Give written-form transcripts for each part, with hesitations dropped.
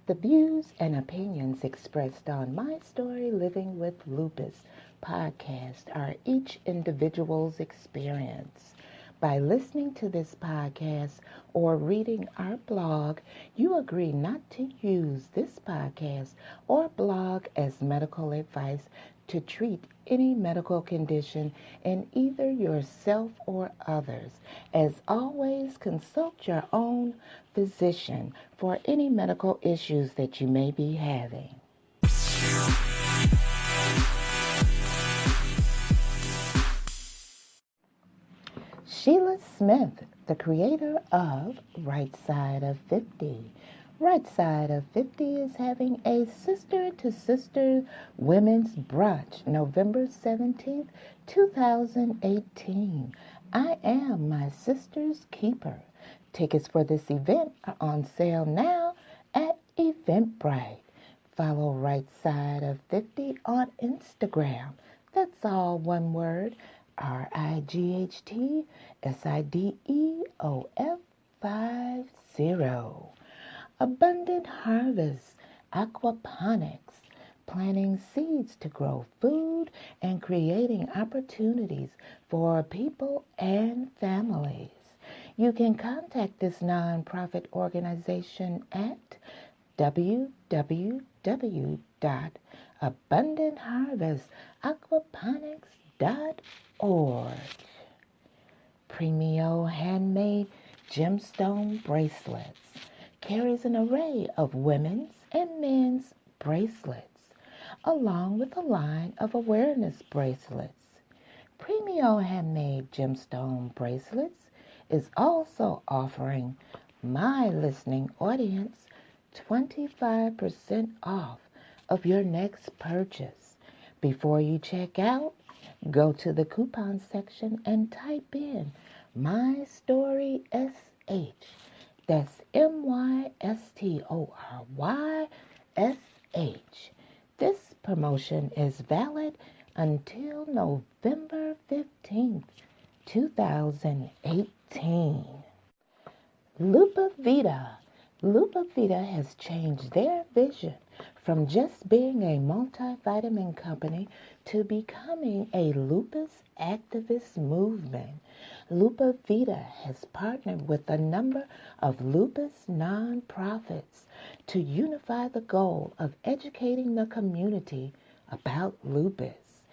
The views and opinions expressed on My Story Living with Lupus podcast are each individual's experience. By listening to this podcast or reading our blog, you agree not to use this podcast or blog as medical advice to treat any medical condition in either yourself or others. As always, consult your own physician for any medical issues that you may be having. Sheila Smith, the creator of Right Side of 50. Right Side of 50 is having a sister-to-sister women's brunch, November 17th, 2018. I am my sister's keeper. Tickets for this event are on sale now at Eventbrite. Follow Right Side of 50 on Instagram. That's all one word. RIGHTSIDEOF50. Abundant Harvest Aquaponics, planting seeds to grow food and creating opportunities for people and families. You can contact this nonprofit organization at www.abundantharvestaquaponics.org. Premio Handmade Gemstone Bracelets carries an array of women's and men's bracelets, along with a line of awareness bracelets. Premio Handmade Gemstone Bracelets is also offering my listening audience 25% off of your next purchase. Before you check out, go to the coupon section and type in My Story SH. That's MYSTORYSH. This promotion is valid until November 15th, 2018. Lupus Vita has changed their vision from just being a multivitamin company to becoming a lupus activist movement. Lupus Vita has partnered with a number of lupus nonprofits to unify the goal of educating the community about lupus.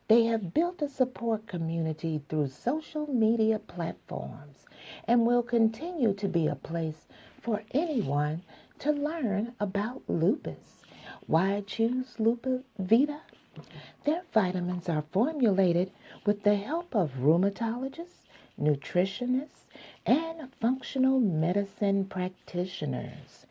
They have built a support community through social media platforms and will continue to be a place for anyone to learn about lupus. Why choose Lupus Vita? Their vitamins are formulated with the help of rheumatologists, nutritionists, and functional medicine practitioners.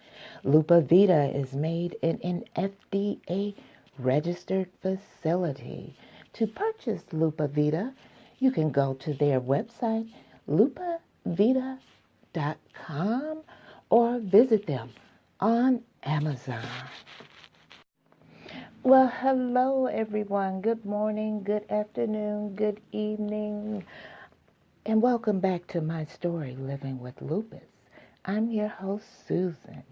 Lupus Vita is made in an FDA-registered facility. To purchase Lupus Vita, you can go to their website, lupavita.com, or visit them on Amazon. Well, hello everyone. Good morning, good afternoon, good evening, and welcome back to My Story Living with Lupus. I'm your host, Susan,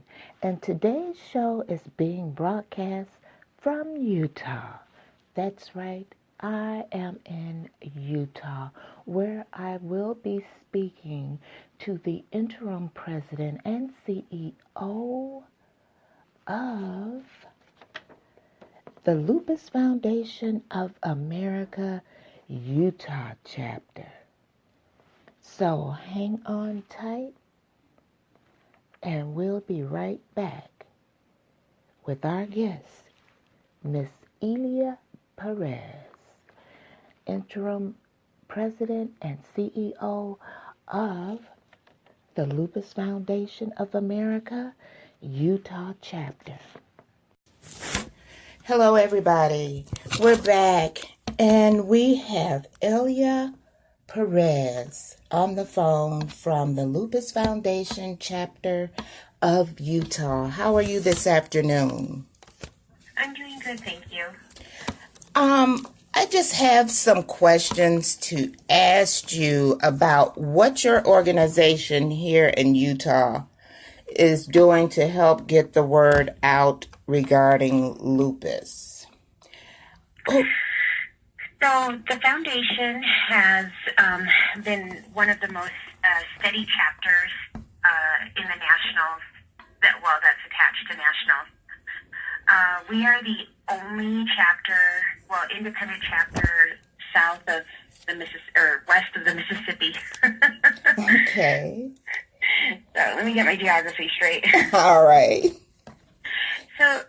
and today's show is being broadcast from Utah. That's right, I am in Utah, where I will be speaking to the interim president and CEO of the Lupus Foundation of America, Utah chapter. So hang on tight, and we'll be right back with our guest, Miss Elia Perez, interim president and CEO of the Lupus Foundation of America, Utah chapter. Hello, everybody. We're back, and we have Elia Perez on the phone from the Lupus Foundation chapter of Utah. How are you this afternoon? I'm doing good, thank you. I just have some questions to ask you about what your organization here in Utah is doing to help get the word out regarding lupus? Oh. So the foundation has been one of the most steady chapters in the nationals that's attached to nationals. We are the only independent chapter south of the west of the Mississippi. Okay. So let me get my geography straight. All right. So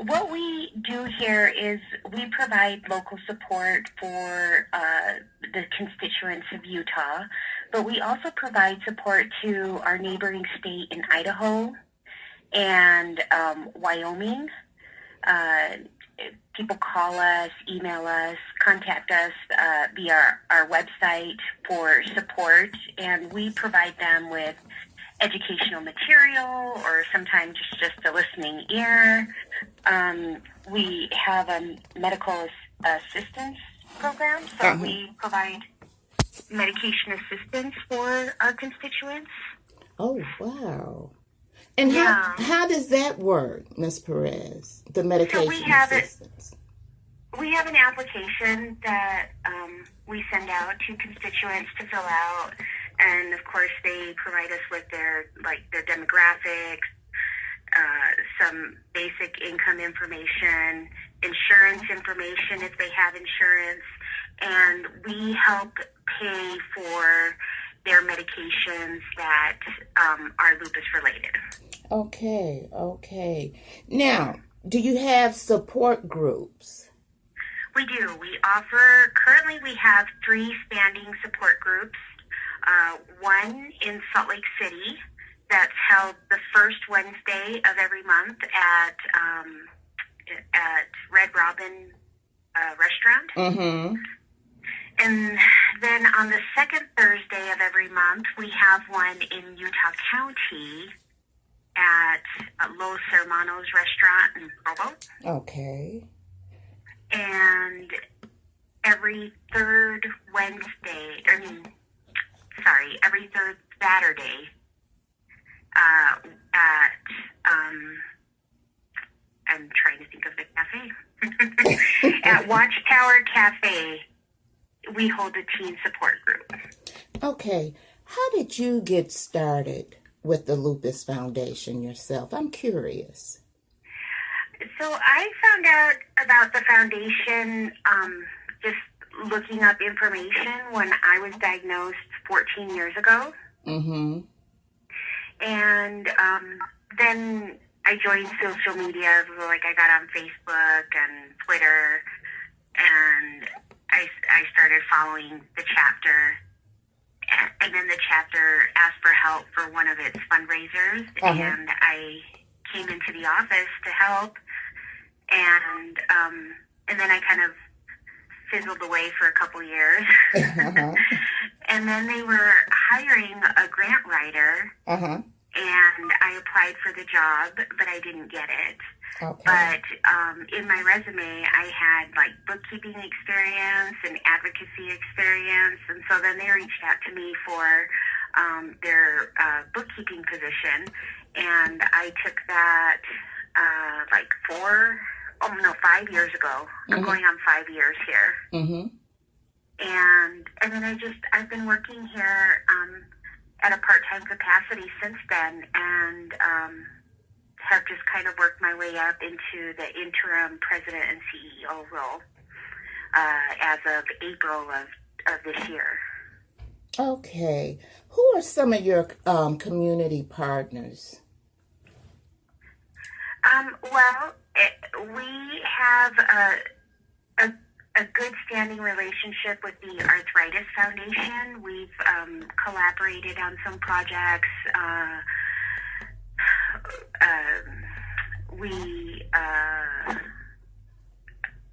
what we do here is we provide local support for the constituents of Utah, but we also provide support to our neighboring state in Idaho and Wyoming. People call us, email us, contact us via our website for support, and we provide them with educational material or sometimes just a listening ear. We have a medical assistance program, so we provide medication assistance for our constituents. Oh, wow. And how does that work, Ms. Perez, the medication assistance? We have an application that we send out to constituents to fill out. And of course, they provide us with their demographics, some basic income information, insurance information if they have insurance, and we help pay for their medications that are lupus related. Okay. Now, do you have support groups? We do. Currently we have 3 standing support groups. One in Salt Lake City that's held the first Wednesday of every month at Red Robin restaurant. Mm-hmm. And then on the second Thursday of every month, we have one in Utah County at Los Hermanos restaurant in Provo. Okay. And every third Saturday at I'm trying to think of the cafe. At Watchtower Cafe, we hold a teen support group. Okay. How did you get started with the Lupus Foundation yourself? I'm curious. So I found out about the foundation just looking up information when I was diagnosed 14 years ago. Mm-hmm. And then I joined social media, like I got on Facebook and Twitter, and I started following the chapter. And then the chapter asked for help for one of its fundraisers, and I came into the office to help. And then I kind of fizzled away for a couple years. And then they were hiring a grant writer, and I applied for the job, but I didn't get it. Okay. But in my resume, I had like bookkeeping experience and advocacy experience, and so then they reached out to me for their bookkeeping position, and I took that 5 years ago. I'm going on 5 years here. Mm-hmm. And then I've been working here at a part-time capacity since then, and have just kind of worked my way up into the interim president and CEO role as of April of this year. Okay. Who are some of your community partners? We have a good standing relationship with the Arthritis Foundation. We've collaborated on some projects.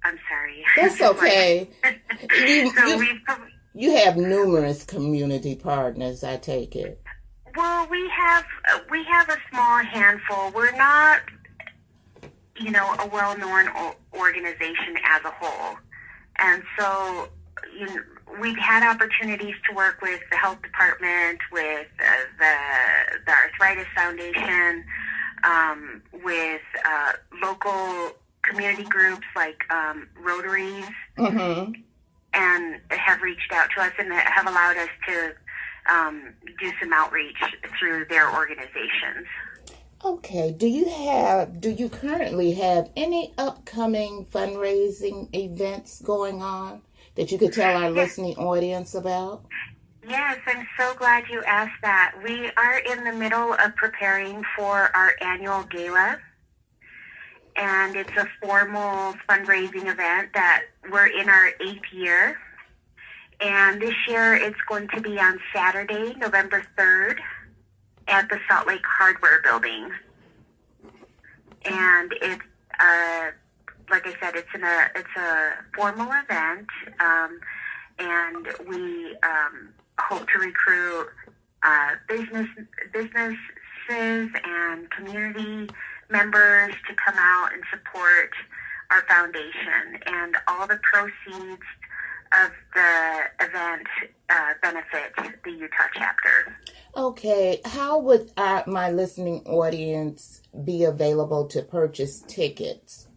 I'm sorry. That's okay. You have numerous community partners, I take it. Well, we have a small handful. We're not, a well-known organization as a whole. And so, we've had opportunities to work with the health department, with the Arthritis Foundation, with local community groups like Rotaries, Mm-hmm. and have reached out to us and have allowed us to do some outreach through their organizations. Okay. Do you currently have any upcoming fundraising events going on that you could tell our Yes, listening audience about? yes, I'm so glad you asked that. We are in the middle of preparing for our annual gala, and it's a formal fundraising event that we're in our 8th year. And this year it's going to be on Saturday, November 3rd at the Salt Lake Hardware Building. And it's, like I said, it's a formal event, and we hope to recruit businesses and community members to come out and support our foundation. And all the proceeds of the event benefit the Utah chapter. Okay. How would my listening audience be available to purchase tickets?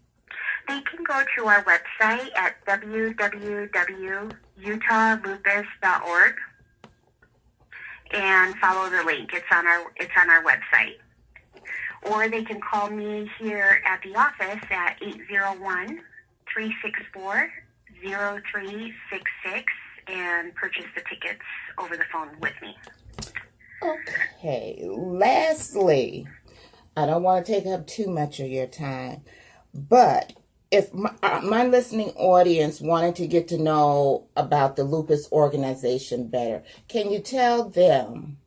They can go to our website at www.utahlupus.org and follow the link. It's on our website. Or they can call me here at the office at 801-364-0366 and purchase the tickets over the phone with me. Okay. Lastly, I don't want to take up too much of your time, but if my listening audience wanted to get to know about the lupus organization better, can you tell them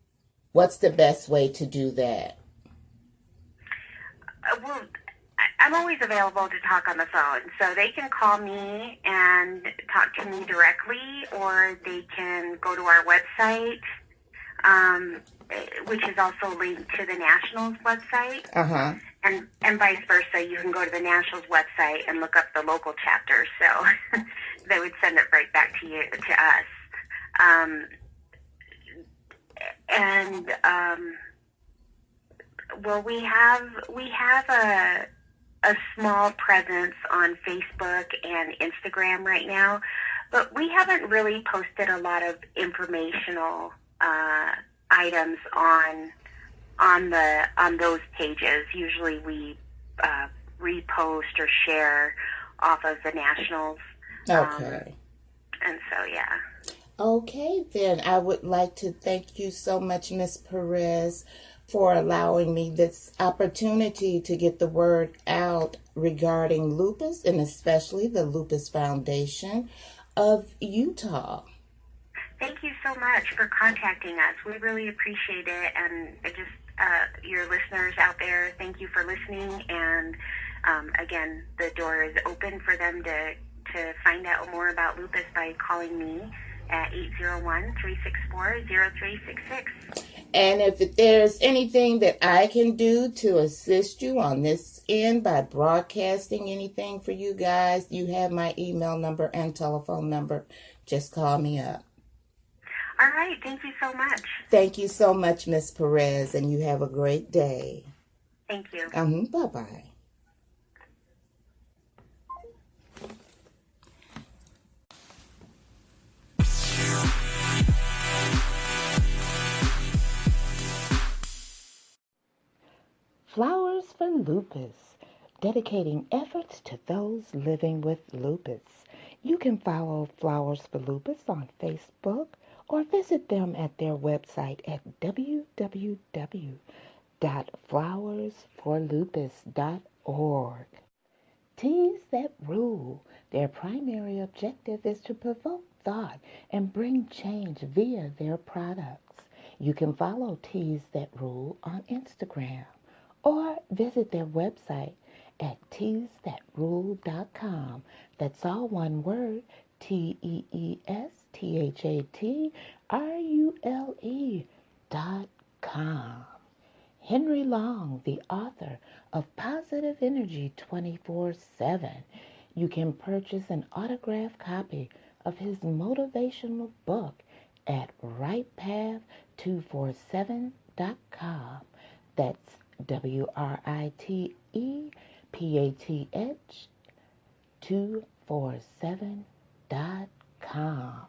what's the best way to do that? Well, I'm always available to talk on the phone, so they can call me and talk to me directly, or they can go to our website, which is also linked to the Nationals website, Uh-huh. and vice versa. You can go to the Nationals website and look up the local chapter, so they would send it right back to us. Well, we have a small presence on Facebook and Instagram right now, but we haven't really posted a lot of informational items on those pages. Usually, we repost or share off of the Nationals. Okay. And so, yeah. Okay, then I would like to thank you so much, Miss Perez, for allowing me this opportunity to get the word out regarding lupus, and especially the Lupus Foundation of Utah. Thank you so much for contacting us. We really appreciate it. And your listeners out there, thank you for listening. And again, the door is open for them to find out more about lupus by calling me at 801-364-0366. And if there's anything that I can do to assist you on this end by broadcasting anything for you guys, you have my email number and telephone number. Just call me up. All right. Thank you so much. Thank you so much, Miss Perez, and you have a great day. Thank you. Bye-bye. Flowers for Lupus, dedicating efforts to those living with lupus. You can follow Flowers for Lupus on Facebook or visit them at their website at www.flowersforlupus.org. Teas that rule. Their primary objective is to provoke thought and bring change via their products. You can follow Teas That Rule on Instagram or visit their website at teasthatrule.com. That's all one word, TEESTHATRULE.com. Henry Long, the author of Positive Energy 24/7. You can purchase an autographed copy of his motivational book at rightpath247.com. That's WRITEPATH 247.com.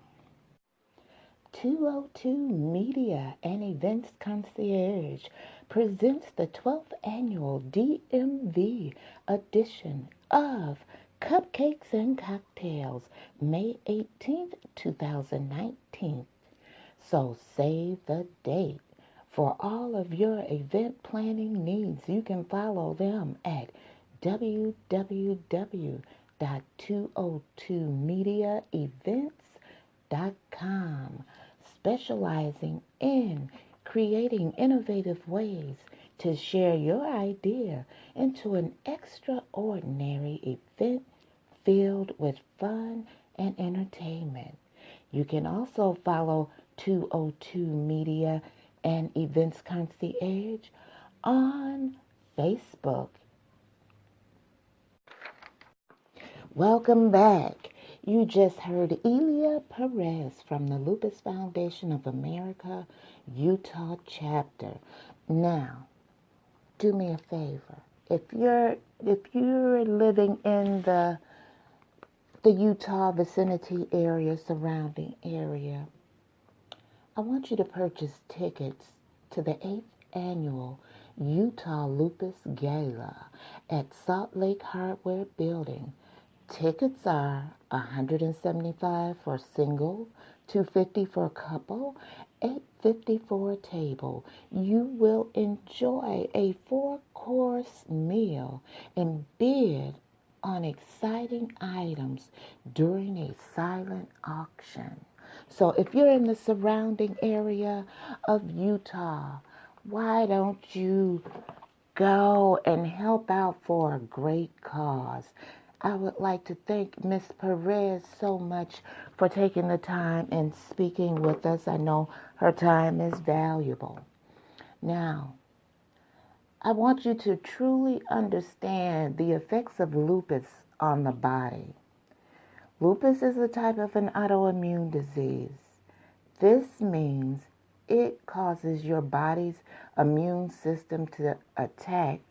202 Media and Events Concierge presents the 12th annual DMV edition of Cupcakes and Cocktails, May 18th, 2019. So save the date. For all of your event planning needs, you can follow them at www.202mediaevents.com, specializing in creating innovative ways to share your idea into an extraordinary event filled with fun and entertainment. You can also follow 202 Media and Events Concierge on Facebook. Welcome back. You just heard Elia Perez from the Lupus Foundation of America, Utah chapter. Now, do me a favor. If you're living in the Utah vicinity area, surrounding area, I want you to purchase tickets to the 8th annual Utah Lupus Gala at Salt Lake Hardware Building. Tickets are $175 for single, $250 for a couple, $850 for a table. You will enjoy a 4-course meal and bid on exciting items during a silent auction. So if you're in the surrounding area of Utah, why don't you go and help out for a great cause? I would like to thank Ms. Perez so much for taking the time and speaking with us. I know her time is valuable. Now, I want you to truly understand the effects of lupus on the body. Lupus is a type of an autoimmune disease. This means it causes your body's immune system to attack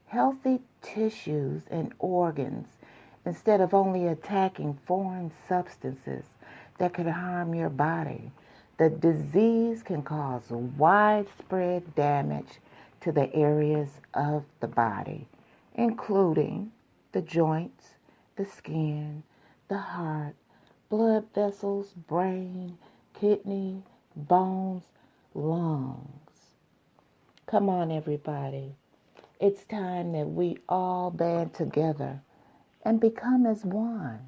healthy tissues and organs instead of only attacking foreign substances that could harm your body. The disease can cause widespread damage to the areas of the body, including the joints, the skin, the heart, blood vessels, brain, kidney, bones, lungs. Come on, everybody. It's time that we all band together and become as one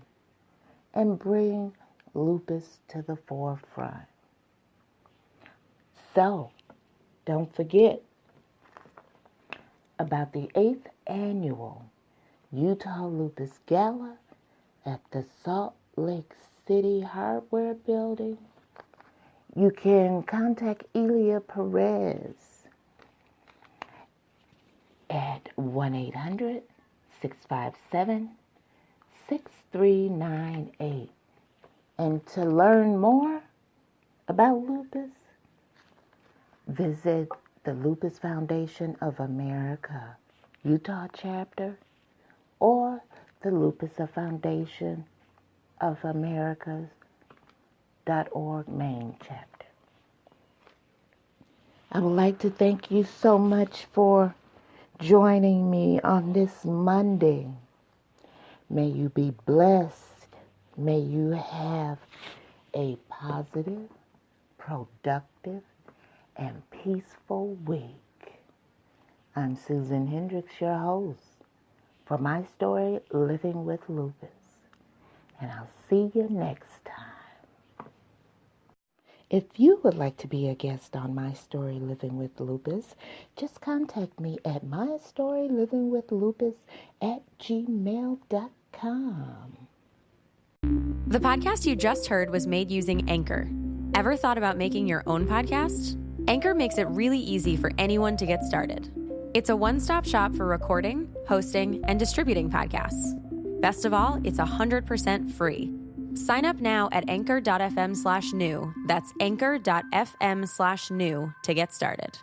and bring lupus to the forefront. So, don't forget about the 8th annual Utah Lupus Gala at the Salt Lake City Hardware Building. You can contact Elia Perez at 1-800-657-6398. And to learn more about lupus, visit the Lupus Foundation of America, Utah chapter, or the Lupus Foundation of America.org main chapter. I would like to thank you so much for joining me on this Monday. May you be blessed. May you have a positive, productive, and peaceful week. I'm Susan Hendricks, your host for my story, Living with Lupus. And I'll see you next time. If you would like to be a guest on My Story Living with Lupus, just contact me at mystorylivingwithlupus@gmail.com. The podcast you just heard was made using Anchor. Ever thought about making your own podcast? Anchor makes it really easy for anyone to get started. It's a one-stop shop for recording, hosting, and distributing podcasts. Best of all, it's 100% free. Sign up now at anchor.fm/new. That's anchor.fm/new to get started.